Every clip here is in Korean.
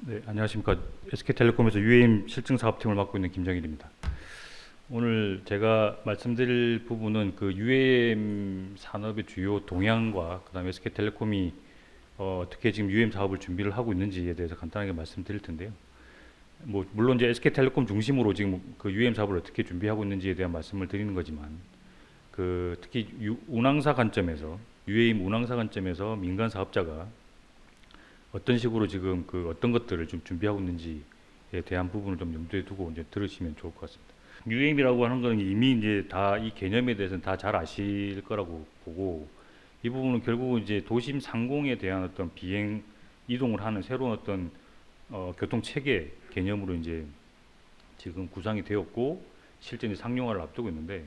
네, 안녕하십니까. SK텔레콤에서 UAM 실증 사업팀을 맡고 있는 김정일입니다. 오늘 제가 말씀드릴 부분은 그 UAM 산업의 주요 동향과 그다음에 SK텔레콤이 어떻게 지금 UAM 사업을 준비를 하고 있는지에 대해서 간단하게 말씀드릴 텐데요. 뭐 물론 이제 SK텔레콤 중심으로 지금 그 UAM 사업을 어떻게 준비하고 있는지에 대한 말씀을 드리는 거지만 그 특히 운항사 관점에서 UAM 운항사 관점에서 민간 사업자가 어떤 식으로 지금 그 어떤 것들을 좀 준비하고 있는지에 대한 부분을 좀 염두에 두고 이제 들으시면 좋을 것 같습니다. UAM이라고 하는 거는 이미 이제 다 이 개념에 대해서는 다 잘 아실 거라고 보고 이 부분은 결국은 이제 도심 상공에 대한 어떤 비행 이동을 하는 새로운 어떤 교통 체계 개념으로 이제 지금 구상이 되었고 실제 이제 상용화를 앞두고 있는데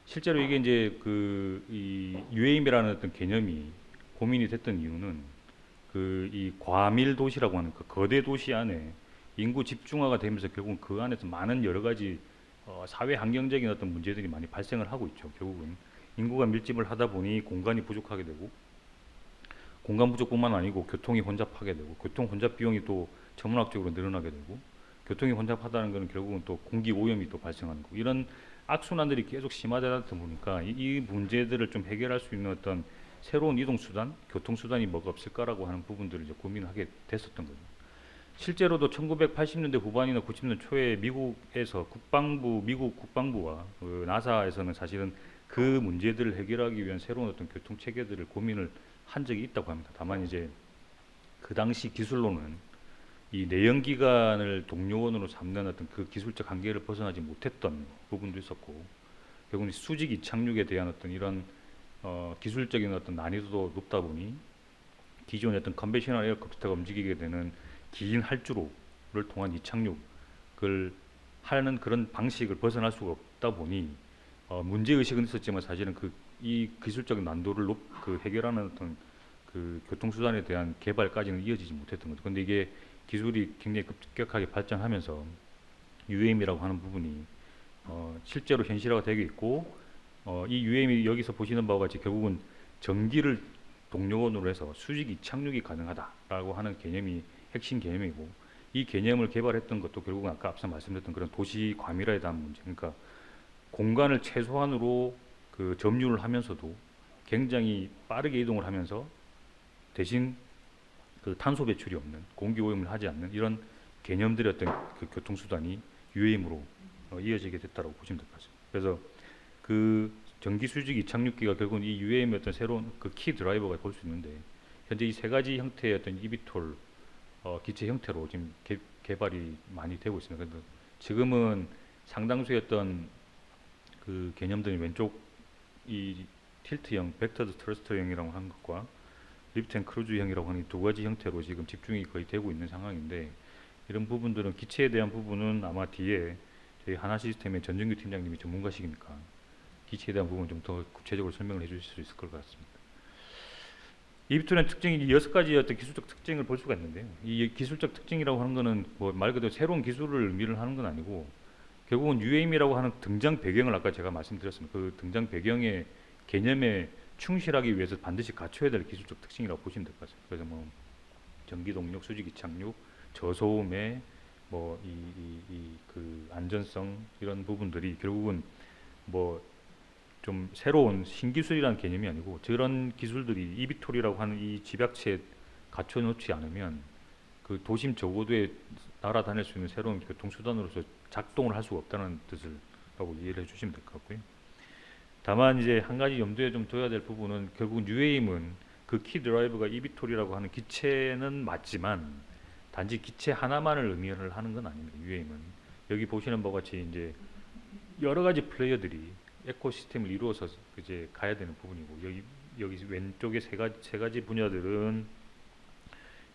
실제로 이게 이제 그 이 UAM이라는 어떤 개념이 고민이 됐던 이유는 그 이 과밀 도시라고 하는 그 거대 도시 안에 인구 집중화가 되면서 결국 그 안에서 많은 여러 가지 사회 환경적인 어떤 문제들이 많이 발생을 하고 있죠. 결국은 인구가 밀집을 하다 보니 공간이 부족하게 되고 공간 부족뿐만 아니고 교통이 혼잡하게 되고 교통 혼잡 비용이 또 천문학적으로 늘어나게 되고 교통이 혼잡하다는 것은 결국은 또 공기 오염이 또 발생하는 거고 이런 악순환들이 계속 심화되다 보니까 이 문제들을 좀 해결할 수 있는 어떤 새로운 이동 수단, 교통 수단이 뭐가 없을까라고 하는 부분들을 이제 고민을 하게 됐었던 거죠. 실제로도 1980년대 후반이나 90년대 초에 미국에서 미국 국방부와 그 나사에서는 사실은 그 문제들을 해결하기 위한 새로운 어떤 교통 체계들을 고민을 한 적이 있다고 합니다. 다만 이제 그 당시 기술로는 이 내연기관을 동료원으로 삼는 어떤 그 기술적 한계를 벗어나지 못했던 부분도 있었고 결국은 수직 이착륙에 대한 어떤 이런 기술적인 어떤 난이도도 높다 보니 기존의 어떤 컨벤셔널 에어크래프트가 움직이게 되는 긴 활주로를 통한 이착륙을 하는 그런 방식을 벗어날 수가 없다 보니 문제 의식은 있었지만 사실은 이 기술적 난도를 해결하는 어떤 그 교통수단에 대한 개발까지는 이어지지 못했던 거죠. 근데 이게 기술이 굉장히 급격하게 발전하면서 UAM이라고 하는 부분이 실제로 현실화가 되고 있고 이 UAM이 여기서 보시는 바와 같이 결국은 전기를 동력원으로 해서 수직 이착륙이 가능하다라고 하는 개념이 핵심 개념이고 이 개념을 개발했던 것도 결국은 아까 앞서 말씀드렸던 그런 도시 과밀화에 대한 문제 그러니까 공간을 최소한으로 그 점유를 하면서도 굉장히 빠르게 이동을 하면서 대신 그 탄소 배출이 없는 공기 오염을 하지 않는 이런 개념들의 어떤 그 교통수단이 UAM으로 이어지게 됐다고 보시면 될 것 같습니다. 그래서 그 전기 수직 이착륙기가 결국은 이 UAM의 어떤 새로운 그 키 드라이버가 볼 수 있는데 현재 이 세 가지 형태의 어떤 eVTOL 기체 형태로 지금 개발이 많이 되고 있습니다. 그래서 지금은 상당수의 어떤 그 개념들이 왼쪽 이 틸트형, 벡터드 트러스터형이라고 하는 것과 리프트 앤 크루즈형이라고 하는 두 가지 형태로 지금 집중이 거의 되고 있는 상황인데 이런 부분들은 기체에 대한 부분은 아마 뒤에 저희 하나시스템의 전정규 팀장님이 전문가시니까 기체에 대한 부분 좀 더 구체적으로 설명을 해주실 수 있을 것 같습니다. 이비토리의 특징이 6가지의 어떤 기술적 특징을 볼 수가 있는데요. 이 기술적 특징이라고 하는 것은 뭐 말 그대로 새로운 기술을 의미를 하는 건 아니고 결국은 UAM이라고 하는 등장 배경을 아까 제가 말씀드렸습니다. 그 등장 배경의 개념에 충실하기 위해서 반드시 갖춰야 될 기술적 특징이라고 보시면 될 것 같습니다. 그래서 뭐 전기 동력, 수직 이착륙, 저소음의 뭐 그 안전성 이런 부분들이 결국은 뭐 좀 새로운 신기술이라는 개념이 아니고 저런 기술들이 이비톨이라고 하는 이 집약체에 갖춰놓지 않으면 그 도심 저고도에 날아다닐 수 있는 새로운 교통수단으로서 작동을 할 수가 없다는 뜻을 라고 이해를 해주시면 될 것 같고요. 다만 이제 한 가지 염두에 좀 둬야 될 부분은 결국 UAM은 그 키 드라이브가 이비톨이라고 하는 기체는 맞지만 단지 기체 하나만을 의미를 하는 건 아닙니다. UAM은 여기 보시는 바와 같이 이제 여러 가지 플레이어들이 에코시스템을 이루어서 이제 가야 되는 부분이고 여기 왼쪽에 세 가지 분야들은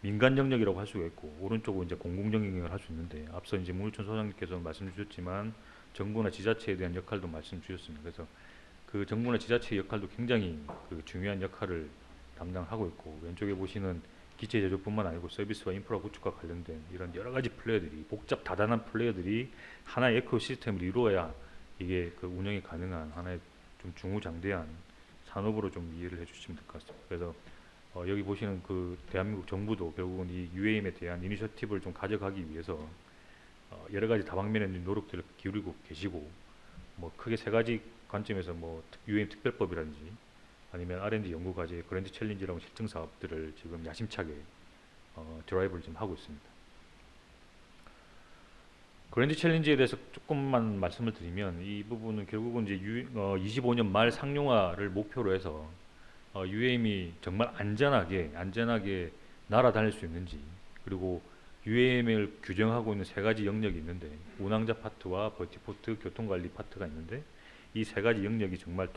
민간 영역이라고 할 수가 있고 오른쪽은 이제 공공 영역을 할 수 있는데 앞서 이제 문우천 소장님께서 말씀 주셨지만 정부나 지자체에 대한 역할도 말씀 주셨습니다. 그래서 그 정부나 지자체의 역할도 굉장히 그 중요한 역할을 담당하고 있고 왼쪽에 보시는 기체 제조뿐만 아니고 서비스와 인프라 구축과 관련된 이런 여러 가지 플레이어들이 복잡 다단한 플레이어들이 하나의 에코시스템을 이루어야 이게 그 운영이 가능한 하나의 좀 중후장대한 산업으로 좀 이해를 해주시면 될 것 같습니다. 그래서 여기 보시는 그 대한민국 정부도 결국은 이 UAM에 대한 이니셔티브를 좀 가져가기 위해서 여러 가지 다방면의 노력들을 기울이고 계시고, 뭐 크게 세 가지 관점에서 뭐 UAM 특별법이라든지 아니면 R&D 연구 과제, 그랜드 챌린지라는 실증 사업들을 지금 야심차게 드라이브를 좀 하고 있습니다. 그랜드 챌린지에 대해서 조금만 말씀을 드리면, 이 부분은 결국은 이제 25년 말 상용화를 목표로 해서 UAM이 정말 안전하게 날아다닐 수 있는지, 그리고 UAM을 규정하고 있는 세 가지 영역이 있는데, 운항자 파트와 버티포트, 교통관리 파트가 있는데, 이 세 가지 영역이 정말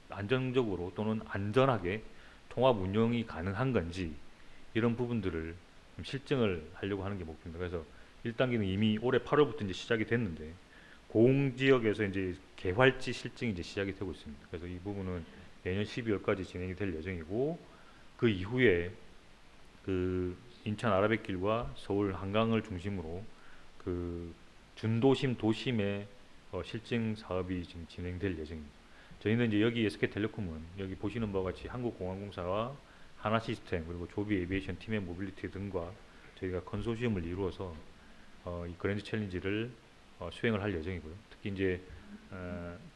안정적으로 또는 안전하게 통합 운영이 가능한 건지, 이런 부분들을 좀 실증을 하려고 하는 게 목표입니다. 그래서 1단계는 이미 올해 8월부터 이제 시작이 됐는데, 고흥 지역에서 이제 개활지 실증이 이제 시작이 되고 있습니다. 그래서 이 부분은 내년 12월까지 진행이 될 예정이고, 그 이후에 그 인천 아라뱃길과 서울 한강을 중심으로 그 준도심 도심의 실증 사업이 지금 진행될 예정입니다. 저희는 이제 여기 SK텔레콤은 여기 보시는 바와 같이 한국공항공사와 하나시스템 그리고 조비 에비에이션 팀의 모빌리티 등과 저희가 컨소시엄을 이루어서 이 그랜드 챌린지를 수행을 할 예정이고요. 특히 이제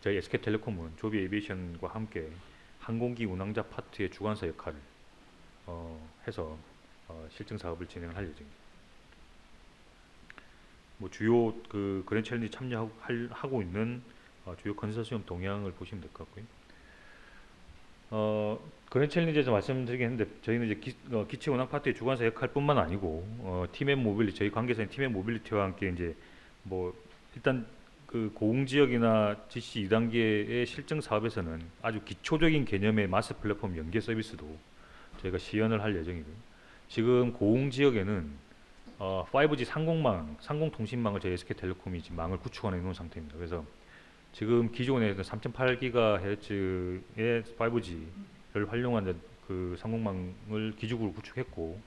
저희 SK텔레콤은 조비 에비에이션과 함께 항공기 운항자 파트의 주관사 역할을 해서 실증 사업을 진행을 할 예정입니다. 뭐 주요 그 그랜드 챌린지 참여하고 있는 주요 컨소시엄 동향을 보시면 될 것 같고요. 그랜드 챌린지에서 말씀드리긴 했는데, 저희는 이제 기체 운항 파트의 주관사 역할뿐만 아니고 팀앤 모빌리티, 저희 관계사인 팀앤 모빌리티와 함께 이제 뭐 일단 그 고흥 지역이나 GC 2단계의 실증 사업에서는 아주 기초적인 개념의 마스 플랫폼 연계 서비스도 저희가 시연을 할 예정이고요. 지금 고흥 지역에는 5G 상공통신망을 저희 SK텔레콤이 지금 망을 구축해 놓은 상태입니다. 그래서 지금 기존에 3.8GHz의 5G를 활용한 그 상공망을 기축으로 구축했고,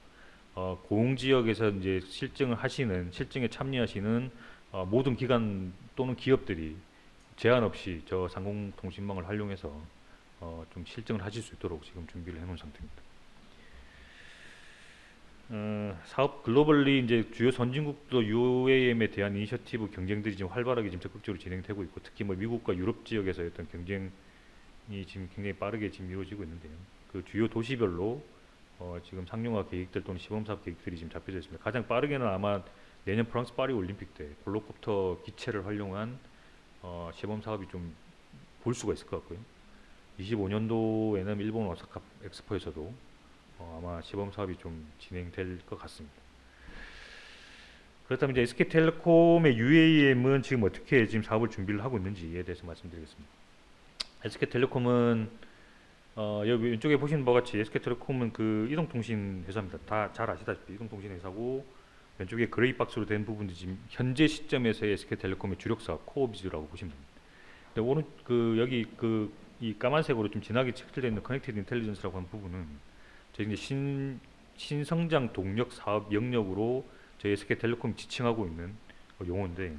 고흥 지역에서 이제 실증에 참여하시는 모든 기관 또는 기업들이 제한 없이 저 상공통신망을 활용해서 좀 실증을 하실 수 있도록 지금 준비를 해놓은 상태입니다. 사업 글로벌리 이제 주요 선진국도 UAM에 대한 이니셔티브 경쟁들이 지금 활발하게 지금 적극적으로 진행되고 있고, 특히 뭐 미국과 유럽 지역에서의 어떤 경쟁이 지금 굉장히 빠르게 지금 이루어지고 있는데요. 그 주요 도시별로 지금 상용화 계획들 또는 시범 사업 계획들이 지금 잡혀져 있습니다. 가장 빠르게는 아마 내년 프랑스 파리 올림픽 때 볼로콥터 기체를 활용한 시범 사업이 좀 볼 수가 있을 것 같고요. 25년도에는 일본 오사카 엑스포에서도 아마 시범 사업이 좀 진행될 것 같습니다. 그렇다면 이제 SK텔레콤의 UAM은 지금 어떻게 지금 사업을 준비를 하고 있는지에 대해서 말씀드리겠습니다. SK텔레콤은 여기 왼쪽에 보시는 바와 같이 SK텔레콤은 그 이동통신 회사입니다. 다 잘 아시다시피 이동통신 회사고, 왼쪽에 그레이 박스로 된 부분이 지금 현재 시점에서의 SK텔레콤의 주력 사업 코어 비즈라고 보시면 됩니다. 근데 오른 여기 이 까만색으로 좀 진하게 칠되어 있는 커넥티드 인텔리전스라고 하는 부분은 저희 이제 신성장 동력 사업 영역으로 저희 SK텔레콤이 지칭하고 있는 용어인데,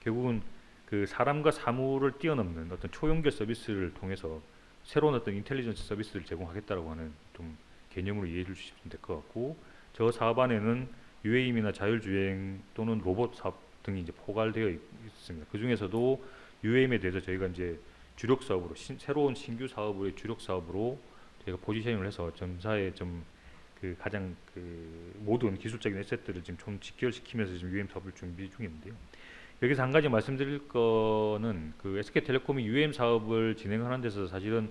결국은 그 사람과 사물을 뛰어넘는 어떤 초연결 서비스를 통해서 새로운 어떤 인텔리전스 서비스를 제공하겠다라고 하는 좀 개념으로 이해해 주시면 될 것 같고, 저 사업 안에는 UAM이나 자율주행 또는 로봇 사업 등이 이제 포괄되어 있습니다. 그 중에서도 UAM에 대해서 저희가 이제 주력 사업으로 새로운 신규 사업의 주력 사업으로 저희가 포지셔닝을 해서 전사의 좀 그 가장 그 모든 기술적인 에셋들을 지금 좀 직결시키면서 지금 UAM 사업을 준비 중인데요. 여기서 한 가지 말씀드릴 거는 그 SK텔레콤이 UAM 사업을 진행하는 데서 사실은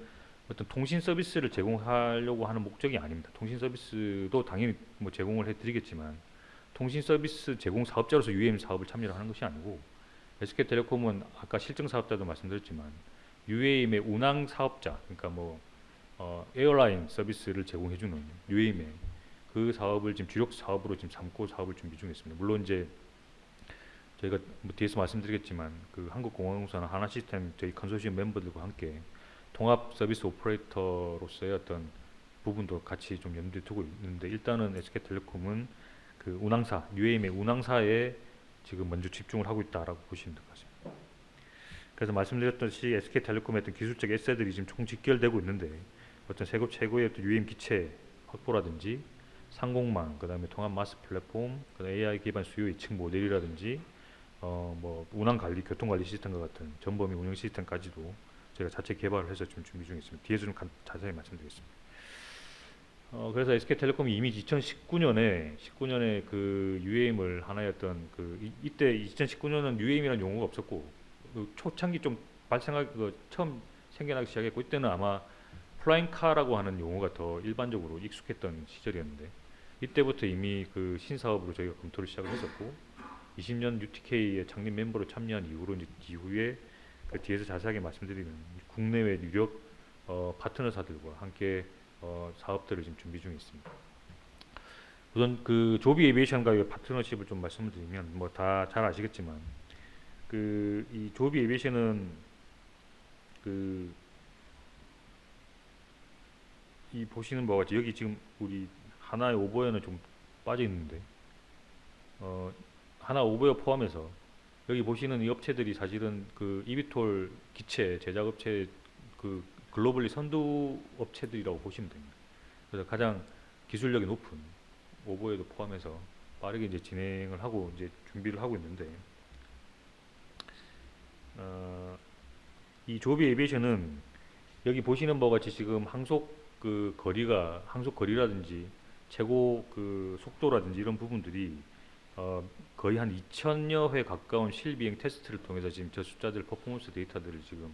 어떤 통신 서비스를 제공하려고 하는 목적이 아닙니다. 통신 서비스도 당연히 뭐 제공을 해드리겠지만, 통신 서비스 제공 사업자로서 UAM 사업을 참여를 하는 것이 아니고, SK텔레콤은 아까 실증 사업자도 말씀드렸지만 UAM의 운항 사업자, 그러니까 뭐 에어라인 서비스를 제공해주는 UAM의 그 사업을 지금 주력 사업으로 지금 삼고 사업을 준비 중에 있습니다. 물론 이제 저희가 뭐 뒤에서 말씀드리겠지만 그 한국공항공사나 하나시스템 저희 컨소시엄 멤버들과 함께 통합 서비스 오퍼레이터로서의 어떤 부분도 같이 좀 염두에 두고 있는데, 일단은 SK텔레콤은 그 운항사, UAM의 운항사에 지금 먼저 집중을 하고 있다라고 보시면 될 것 같습니다. 그래서 말씀드렸듯이 SK텔레콤의 어떤 기술적 에셋들이 지금 총 직결되고 있는데, 어떤 세계 최고의 어떤 UAM 기체 확보라든지 상공망, 그다음에 통합 마스 플랫폼, 그다음에 AI 기반 수요 예측 모델이라든지 뭐 운항 관리, 교통 관리 시스템과 같은 전범위 운영 시스템까지도 제가 자체 개발을 해서 좀 준비 중에 있습니다. 뒤에서 좀 자세히 말씀드리겠습니다. 그래서 SK텔레콤이 이미 2019년에 그 UAM을 하나였던 이때 2019년은 UAM이라는 용어가 없었고 초창기 좀 처음 생겨나기 시작했고 이때는 아마 플라잉카라고 하는 용어가 더 일반적으로 익숙했던 시절이었는데 이때부터 이미 그 신사업으로 저희가 검토를 시작을 했었고 20년 UTK의 창립 멤버로 참여한 이후에 그 뒤에서 자세하게 말씀드리는 국내외 유력 파트너사들과 함께 사업들을 지금 준비 중에 있습니다. 우선 그 조비 에비에이션과의 파트너십을 좀 말씀을 드리면 뭐 다 잘 아시겠지만 이 조비 에비에이션은 이 보시는 바와 같이 여기 지금 우리 하나의 오버웨어는 좀 빠져 있는데 하나 오버웨어 포함해서 여기 보시는 이 업체들이 사실은 그 이비톨 기체 제작 업체 그 글로벌리 선두 업체들이라고 보시면 됩니다. 그래서 가장 기술력이 높은 오버웨어도 포함해서 빠르게 이제 진행을 하고 이제 준비를 하고 있는데 이 조비 에비에이션은 여기 보시는 바와 같이 지금 항속 거리라든지 최고 그 속도라든지 이런 부분들이 거의 한 2000여 회 가까운 실비행 테스트를 통해서 지금 저 숫자들 퍼포먼스 데이터들을 지금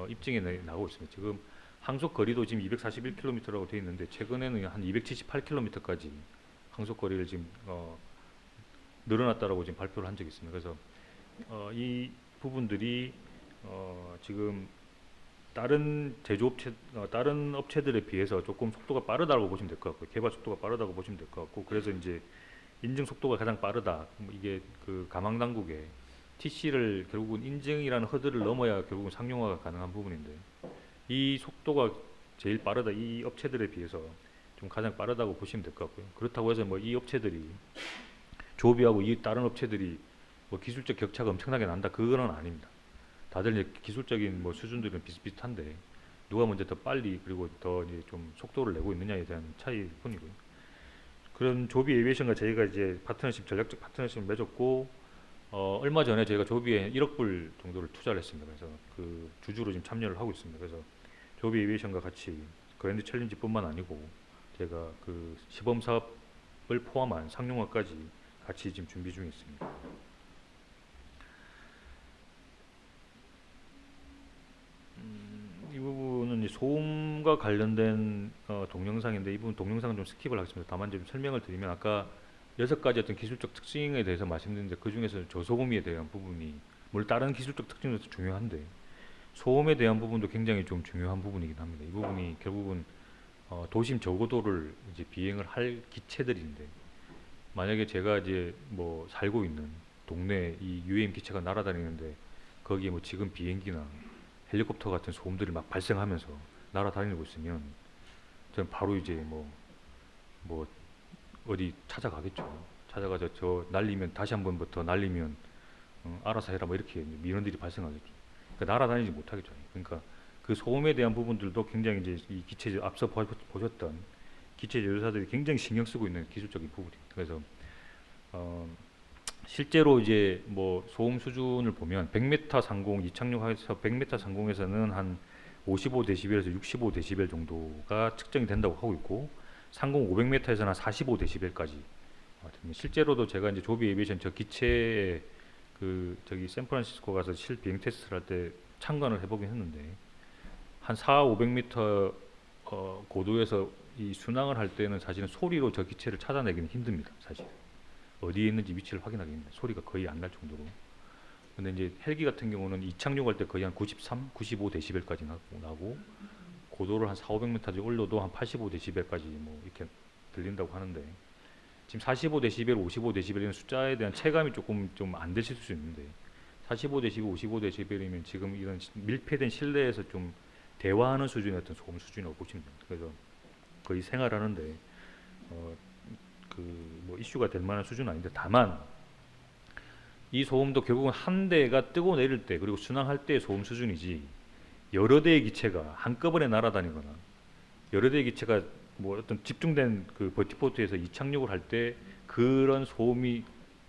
입증해 나가고 있습니다. 지금 항속 거리도 지금 241km라고 되어 있는데 최근에는 한 278km까지 항속 거리를 지금 늘어났다라고 지금 발표를 한 적이 있습니다. 그래서 이 부분들이 지금 다른 다른 업체들에 비해서 조금 속도가 빠르다고 보시면 될 것 같고요. 개발 속도가 빠르다고 보시면 될 것 같고, 그래서 이제 인증 속도가 가장 빠르다. 이게 그 가망 당국에 TC를 결국은 인증이라는 허들을 넘어야 결국은 상용화가 가능한 부분인데, 이 속도가 제일 빠르다. 이 업체들에 비해서 좀 가장 빠르다고 보시면 될 것 같고요. 그렇다고 해서 뭐 이 업체들이 조비하고 이 다른 업체들이 뭐 기술적 격차가 엄청나게 난다. 그거는 아닙니다. 다들 이제 기술적인 뭐 수준들은 비슷비슷한데 누가 먼저 더 빨리 그리고 더 이제 좀 속도를 내고 있느냐에 대한 차이일 뿐이고요. 그런 조비 에비에이션과 저희가 이제 전략적 파트너십을 맺었고 얼마 전에 저희가 조비에 1억 불 정도를 투자를 했습니다. 그래서 그 주주로 지금 참여를 하고 있습니다. 그래서 조비 에비에이션과 같이 그랜드 챌린지뿐만 아니고 제가 그 시범 사업을 포함한 상용화까지 같이 지금 준비 중에 있습니다. 이 부분은 소음과 관련된 동영상인데 이 부분 동영상은 좀 스킵을 하겠습니다. 다만 좀 설명을 드리면 아까 6가지 어떤 기술적 특징에 대해서 말씀드렸는데 그 중에서 저소음에 대한 부분이 물론 다른 기술적 특징도 중요한데 소음에 대한 부분도 굉장히 좀 중요한 부분이긴 합니다. 이 부분이 결국은 도심 저고도를 이제 비행을 할 기체들인데 만약에 제가 이제 뭐 살고 있는 동네 이 UAM 기체가 날아다니는데 거기에 뭐 지금 비행기나 헬리콥터 같은 소음들이 막 발생하면서 날아다니고 있으면 저는 바로 이제 뭐 어디 찾아가겠죠. 찾아가서 저 날리면 다시 한 번부터 날리면 알아서 해라 뭐 이렇게 민원들이 발생하겠죠. 그러니까 날아다니지 못하겠죠. 그러니까 그 소음에 대한 부분들도 굉장히 이제 이 기체 앞서 보셨던 기체 제조사들이 굉장히 신경 쓰고 있는 기술적인 부분입니다. 그래서 실제로 이제 뭐 소음 수준을 보면 100m 상공 이착륙해서 100m 상공에서는 한 55dB에서 65dB 정도가 측정이 된다고 하고 있고 상공 500m에서는 한 45dB까지 실제로도 제가 이제 조비 에비에이션 저 기체에 저기 샌프란시스코 가서 실 비행 테스트를 할 때 참관을 해보긴 했는데 한 500m 고도에서 이 순항을 할 때는 사실은 소리로 저 기체를 찾아내기는 힘듭니다. 사실 어디에 있는지 위치를 확인하기 힘듭니다. 소리가 거의 안 날 정도로. 근데 이제 헬기 같은 경우는 이착륙할 때 거의 한 93, 95dB까지 나고 고도를 한 400, 500m 올려도 한 85dB까지 뭐 이렇게 들린다고 하는데 지금 45dB, 55dB라는 숫자에 대한 체감이 조금 좀 안 되실 수 있는데 45dB, 55dB이면 지금 이런 밀폐된 실내에서 좀 대화하는 수준의 어떤 소음 수준이라고 보시면 됩니다. 그래서 거의 생활하는데 뭐 이슈가 될 만한 수준은 아닌데 다만 이 소음도 결국은 한 대가 뜨고 내릴 때 그리고 순항할 때의 소음 수준이지 여러 대의 기체가 한꺼번에 날아다니거나 여러 대의 기체가 뭐 어떤 집중된 그 버티포트에서 이착륙을 할 때 그런 소음이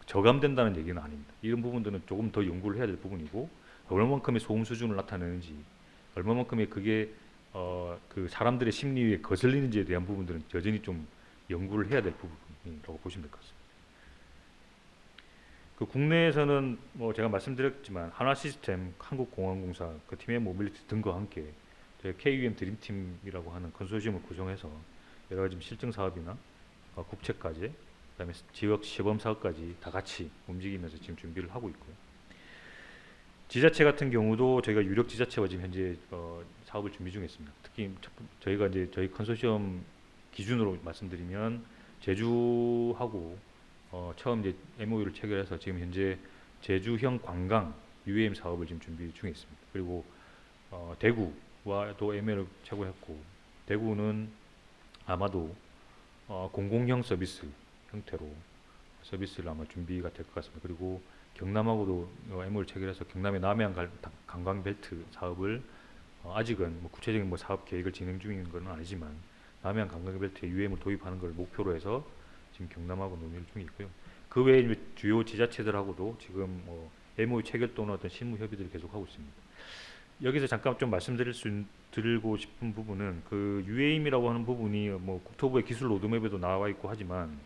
저감된다는 얘기는 아닙니다. 이런 부분들은 조금 더 연구를 해야 될 부분이고, 얼마만큼의 소음 수준을 나타내는지, 얼마만큼의 그게 그 사람들의 심리에 거슬리는지에 대한 부분들은 여전히 좀 연구를 해야 될 부분이라고 보시면 될 것 같습니다. 그 국내에서는 뭐 제가 말씀드렸지만 한화시스템, 한국공항공사, 그 팀의 모빌리티 등과 함께 저희 KUM 드림팀이라고 하는 컨소시엄을 구성해서 여러 가지 실증 사업이나 국책과제, 그다음에 지역 시범 사업까지 다 같이 움직이면서 지금 준비를 하고 있고요. 지자체 같은 경우도 저희가 유력 지자체와 지금 현재 사업을 준비 중에 있습니다. 특히 저희가 이제 저희 컨소시엄 기준으로 말씀드리면 제주하고 처음 이제 MOU를 체결해서 지금 현재 제주형 관광 UAM 사업을 지금 준비 중에 있습니다. 그리고 대구와도 MOU를 체결했고, 대구는 아마도 공공형 서비스 형태로 서비스를 아마 준비가 될 것 같습니다. 그리고 경남하고도 MOU를 체결해서 경남의 남해안 관광벨트 사업을 아직은 뭐 구체적인 뭐 사업 계획을 진행 중인 건 아니지만 남해안 관광벨트에 UM을 도입하는 걸 목표로 해서 지금 경남하고 논의를 중에 있고요. 그 외에 주요 지자체들하고도 지금 뭐 MOU 체결 또는 어떤 실무 협의들을 계속하고 있습니다. 여기서 잠깐 좀 드리고 싶은 부분은 그 UAM이라고 하는 부분이 뭐 국토부의 기술 로드맵에도 나와 있고 하지만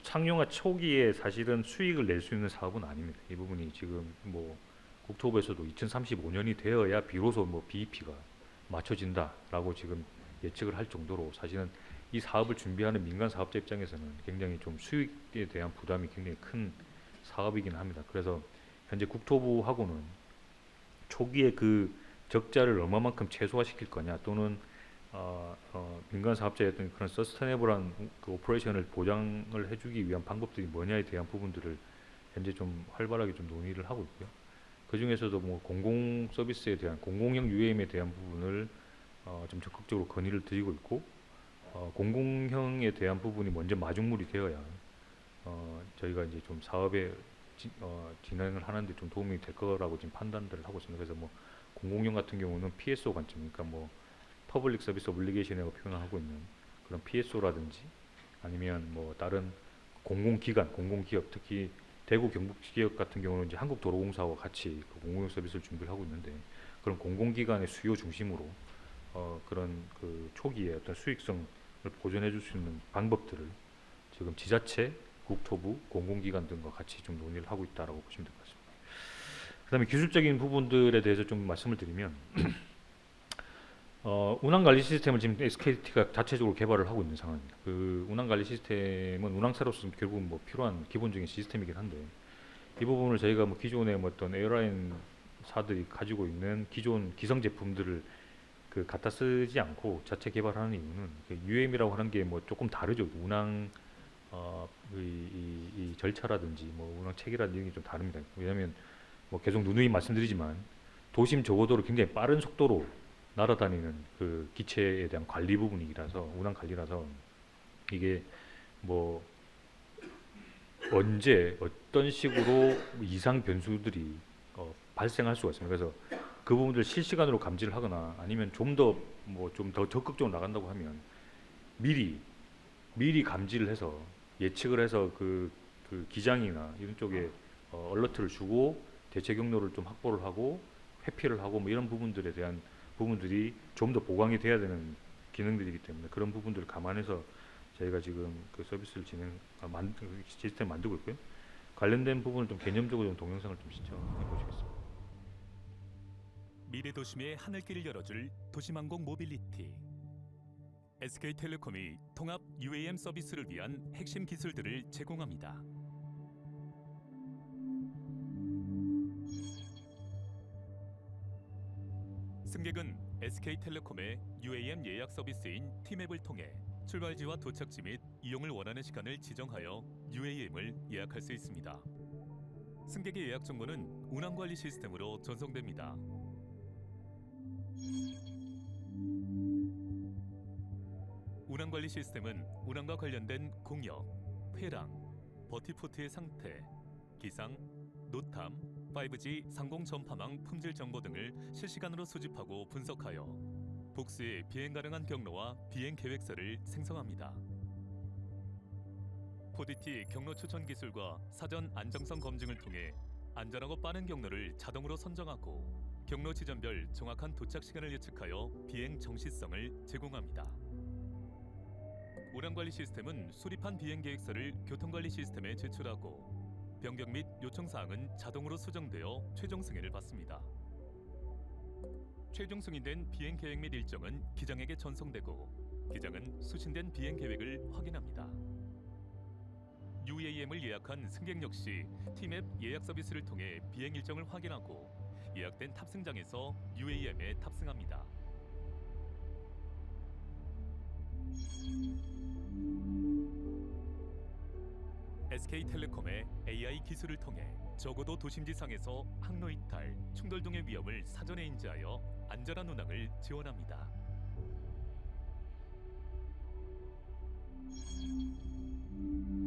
상용화 초기에 사실은 수익을 낼 수 있는 사업은 아닙니다. 이 부분이 지금 뭐 국토부에서도 2035년이 되어야 비로소 뭐 BEP가 맞춰진다라고 지금 예측을 할 정도로 사실은 이 사업을 준비하는 민간 사업자 입장에서는 굉장히 좀 수익에 대한 부담이 굉장히 큰 사업이긴 합니다. 그래서 현재 국토부하고는 초기에 그 적자를 얼마만큼 최소화시킬 거냐, 또는 민간 사업자의 어떤 그런 서스테이너블한 그 오퍼레이션을 보장을 해주기 위한 방법들이 뭐냐에 대한 부분들을 현재 좀 활발하게 좀 논의를 하고 있고요. 그 중에서도 뭐 공공 서비스에 대한 공공형 UAM에 대한 부분을 좀 적극적으로 건의를 드리고 있고, 공공형에 대한 부분이 먼저 마중물이 되어야 저희가 이제 좀 사업에 진행을 하는데 좀 도움이 될 거라고 지금 판단들을 하고 있습니다. 그래서 뭐 공공형 같은 경우는 PSO 관점, 그러니까 뭐 퍼블릭 서비스 오블리게이션이라고 표현하고 있는 그런 PSO라든지 아니면 뭐 다른 공공기관, 공공기업, 특히 대구 경북 지역 같은 경우는 이제 한국도로공사와 같이 그 공공형 서비스를 준비를 하고 있는데, 그런 공공기관의 수요 중심으로 그런 그 초기에 어떤 수익성을 보존해 줄 수 있는 방법들을 지금 지자체, 국토부, 공공기관 등과 같이 좀 논의를 하고 있다라고 보시면 될 것 같습니다. 그다음에 기술적인 부분들에 대해서 좀 말씀을 드리면 운항관리 시스템을 지금 SKT가 자체적으로 개발을 하고 있는 상황입니다. 그 운항관리 시스템은 운항사로서 결국은 뭐 필요한 기본적인 시스템이긴 한데, 이 부분을 저희가 뭐 기존의 뭐 어떤 에어라인사들이 가지고 있는 기존 기성 제품들을 그 갖다 쓰지 않고 자체 개발하는 이유는 그 UM이라고 하는 게 뭐 조금 다르죠. 운항 이 절차라든지 뭐 운항 체계라든지 이런 게 좀 다릅니다. 왜냐하면 뭐 계속 누누이 말씀드리지만 도심 저고도를 굉장히 빠른 속도로 날아다니는 그 기체에 대한 관리 부분이라서, 운항 관리라서 이게 뭐 언제 어떤 식으로 이상 변수들이 발생할 수가 있습니다. 그래서 그 부분들 실시간으로 감지를 하거나 아니면 좀 더 적극적으로 나간다고 하면 미리 감지를 해서 예측을 해서 그 기장이나 이런 쪽에 얼러트를 주고 대체 경로를 좀 확보를 하고 회피를 하고 뭐 이런 부분들에 대한 부분들이 좀 더 보강이 돼야 되는 기능들이기 때문에 그런 부분들을 감안해서 저희가 지금 그 서비스를 시스템 만들고 있고요. 관련된 부분을 좀 개념적으로 좀 동영상을 좀 시청해 보시겠습니다. 미래 도심의 하늘길을 열어줄 도심항공 모빌리티. SK텔레콤이 통합 UAM 서비스를 위한 핵심 기술들을 제공합니다. 승객은 SK텔레콤의 UAM 예약 서비스인 티맵을 통해 출발지와 도착지 및 이용을 원하는 시간을 지정하여 UAM을 예약할 수 있습니다. 승객의 예약 정보는 운항관리 시스템으로 전송됩니다. 운항관리 시스템은 운항과 관련된 공역, 회랑, 버티포트의 상태, 기상, 노탐, 5G 상공 전파망 품질 정보 등을 실시간으로 수집하고 분석하여 복수의 비행 가능한 경로와 비행 계획서를 생성합니다. 4DT 경로 추천 기술과 사전 안정성 검증을 통해 안전하고 빠른 경로를 자동으로 선정하고 경로 지점별 정확한 도착 시간을 예측하여 비행 정시성을 제공합니다. 운항관리 시스템은 수립한 비행 계획서를 교통관리 시스템에 제출하고 변경 및 요청 사항은 자동으로 수정되어 최종 승인을 받습니다. 최종 승인된 비행 계획 및 일정은 기장에게 전송되고 기장은 수신된 비행 계획을 확인합니다. UAM을 예약한 승객 역시 티맵 예약 서비스를 통해 비행 일정을 확인하고 예약된 탑승장에서 UAM에 탑승합니다. SK텔레콤의 AI 기술을 통해 적어도 도심지상에서 항로 이탈, 충돌 등의 위험을 사전에 인지하여 안전한 운항을 지원합니다.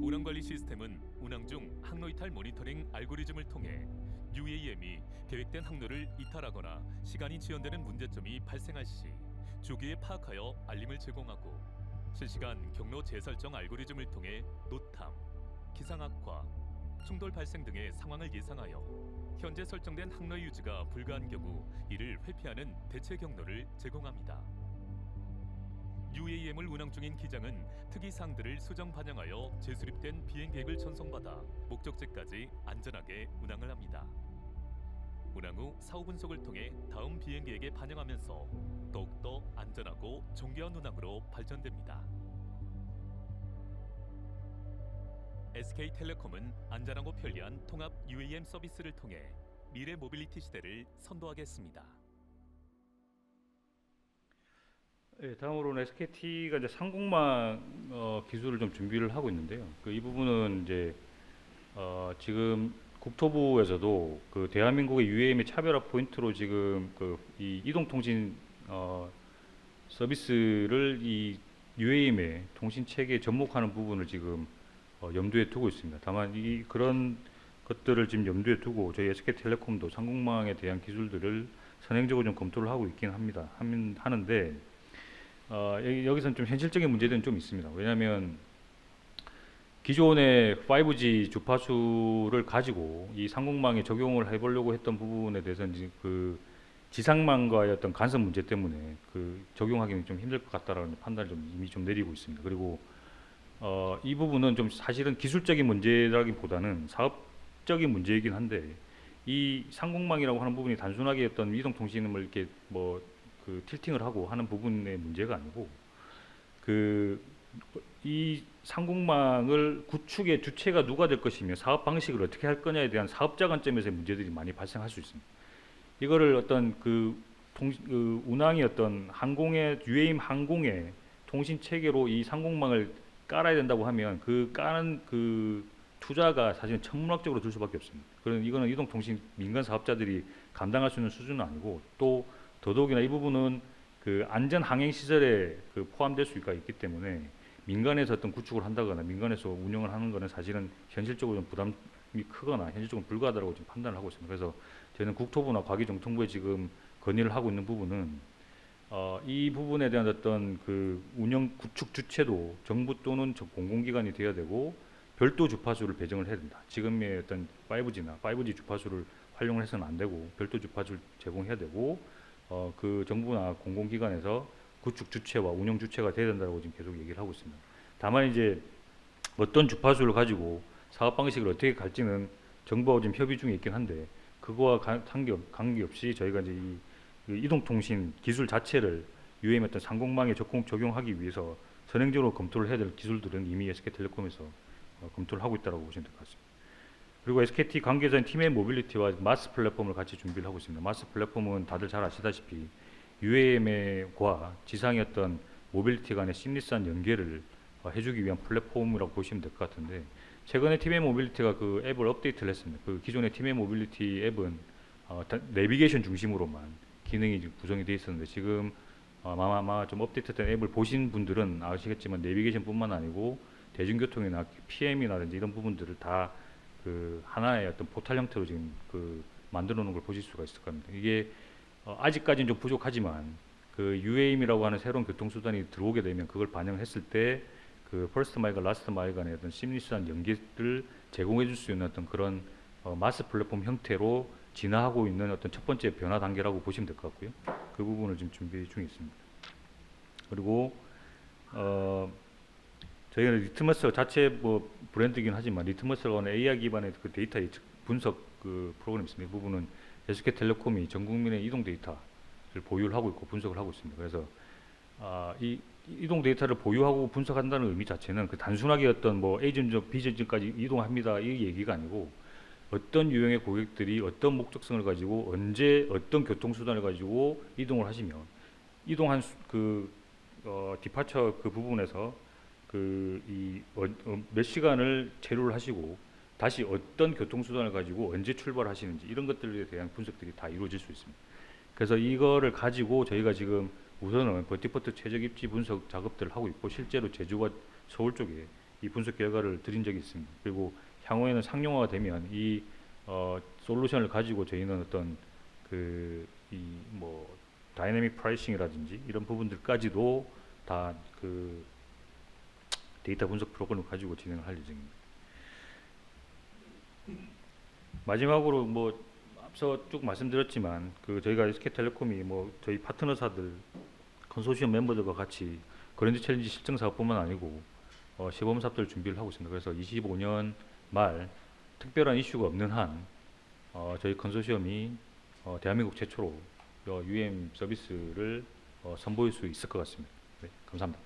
운항관리 시스템은 운항 중 항로 이탈 모니터링 알고리즘을 통해 UAM이 계획된 항로를 이탈하거나 시간이 지연되는 문제점이 발생할 시 조기에 파악하여 알림을 제공하고 실시간 경로 재설정 알고리즘을 통해 노탐, 기상 악화, 충돌 발생 등의 상황을 예상하여 현재 설정된 항로 유지가 불가한 경우 이를 회피하는 대체 경로를 제공합니다. UAM을 운항 중인 기장은 특이사항들을 수정 반영하여 재수립된 비행 계획을 전송받아 목적지까지 안전하게 운항을 합니다. 운항 후 사후 분석을 통해 다음 비행 계획에 반영하면서 더욱더 안전하고 정교한 운항으로 발전됩니다. SK텔레콤은 안전하고 편리한 통합 UAM 서비스를 통해 미래 모빌리티 시대를 선도하겠습니다. 네, 다음으로는 SKT가 이제 상공망 기술을 좀 준비를 하고 있는데요. 이 부분은 이제 지금 국토부에서도 그 대한민국의 UAM의 차별화 포인트로 지금 이 이동통신 서비스를 이 UAM의 통신 체계에 접목하는 부분을 지금 염두에 두고 있습니다. 다만 그런 것들을 지금 염두에 두고 저희 SK텔레콤도 상공망에 대한 기술들을 선행적으로 좀 검토를 하고 있긴 하는데 여기서는 좀 현실적인 문제들은 좀 있습니다. 왜냐하면 기존의 5G 주파수를 가지고 이 상공망에 적용을 해보려고 했던 부분에 대해서는 이제 그 지상망과의 어떤 간섭 문제 때문에 적용하기는 좀 힘들 것 같다라는 판단을 좀 이미 좀 내리고 있습니다. 그리고 이 부분은 좀 사실은 기술적인 문제라기보다는 사업적인 문제이긴 한데 이 상공망이라고 하는 부분이 단순하게 어떤 이동통신을 이렇게 틸팅을 하고 하는 부분의 문제가 아니고 이 상공망을 구축의 주체가 누가 될 것이며 사업 방식을 어떻게 할 거냐에 대한 사업자 관점에서의 문제들이 많이 발생할 수 있습니다. 이거를 어떤 운항의 어떤 UAM 항공의 통신 체계로 이 상공망을 깔아야 된다고 하면 까는 투자가 사실은 천문학적으로 들 수밖에 없습니다. 이거는 이동통신 민간 사업자들이 감당할 수 있는 수준은 아니고 또 더더욱이나 이 부분은 안전 항행 시설에 포함될 수가 있기 때문에 민간에서 어떤 구축을 한다거나 민간에서 운영을 하는 것은 사실은 현실적으로 좀 부담이 크거나 현실적으로 불가하다고 지금 판단을 하고 있습니다. 그래서 저희는 국토부나 과기정통부에 지금 건의를 하고 있는 부분은 이 부분에 대한 어떤 운영 구축 주체도 정부 또는 공공기관이 되어야 되고 별도 주파수를 배정을 해야 된다. 지금의 어떤 5G 주파수를 활용을 해서는 안 되고 별도 주파수를 제공해야 되고 정부나 공공기관에서 구축 주체와 운영 주체가 돼야 된다고 지금 계속 얘기를 하고 있습니다. 다만 이제 어떤 주파수를 가지고 사업 방식을 어떻게 갈지는 정부하고 지금 협의 중에 있긴 한데 그거와 관계없이 저희가 이제 이 이동통신 기술 자체를 UAM 어떤 상공망에 적용하기 위해서 선행적으로 검토를 해야 될 기술들은 이미 SK텔레콤에서 검토를 하고 있다고 보시면 될 것 같습니다. 그리고 SKT 관계자인 팀의 모빌리티와 마스 플랫폼을 같이 준비를 하고 있습니다. 마스 플랫폼은 다들 잘 아시다시피 UAM과 지상의 어떤 모빌리티 간의 시니스한 연계를 해주기 위한 플랫폼이라고 보시면 될 것 같은데 최근에 팀의 모빌리티가 앱을 업데이트를 했습니다. 기존의 팀의 모빌리티 앱은 내비게이션 중심으로만 기능이 구성이 되어 있었는데 지금 아마 좀 업데이트된 앱을 보신 분들은 아시겠지만 내비게이션뿐만 아니고 대중교통이나 PM이라든지 이런 부분들을 다 하나의 어떤 포탈 형태로 지금 만들어 놓은 걸 보실 수가 있을 겁니다. 이게 아직까지는 좀 부족하지만 그 UAM이라고 하는 새로운 교통수단이 들어오게 되면 그걸 반영했을 때 그 퍼스트 마일과 라스트 마일 간의 어떤 심리스한 연계를 제공해 줄 수 있는 어떤 그런 마스 플랫폼 형태로 진화하고 있는 어떤 첫 번째 변화 단계라고 보시면 될 것 같고요. 그 부분을 지금 준비 중에 있습니다. 그리고 저희가 리트머스 자체 뭐 브랜드이긴 하지만 리트머스라고 하는 AI 기반의 그 데이터 예측 분석 그 프로그램이 있습니다. 이 부분은 SK텔레콤이 전 국민의 이동 데이터를 보유를 하고 있고 분석을 하고 있습니다. 그래서 이 이동 데이터를 보유하고 분석한다는 의미 자체는 그 단순하게 어떤 뭐 A점점 B점까지 이동합니다 이 얘기가 아니고 어떤 유형의 고객들이 어떤 목적성을 가지고 언제 어떤 교통수단을 가지고 이동을 하시면 이동한 디파처 그 부분에서 몇 시간을 체류를 하시고 다시 어떤 교통수단을 가지고 언제 출발하시는지 이런 것들에 대한 분석들이 다 이루어질 수 있습니다. 그래서 이거를 가지고 저희가 지금 우선은 버티포트 최적 입지 분석 작업들을 하고 있고 실제로 제주와 서울 쪽에 이 분석 결과를 드린 적이 있습니다. 그리고 향후에는 상용화가 되면 이 솔루션을 가지고 저희는 어떤 뭐 다이내믹 프라이싱이라든지 이런 부분들까지도 다 그 데이터 분석 프로그램을 가지고 진행을 할 예정입니다. 마지막으로 뭐 앞서 쭉 말씀드렸지만 그 저희가 SK텔레콤이 뭐 저희 파트너사들 컨소시엄 멤버들과 같이 그랜드 챌린지 실증 사업뿐만 아니고 시범 사업들 준비를 하고 있습니다. 그래서 25년 말 특별한 이슈가 없는 한 저희 컨소시엄이 대한민국 최초로 UAM 서비스를 선보일 수 있을 것 같습니다. 네, 감사합니다.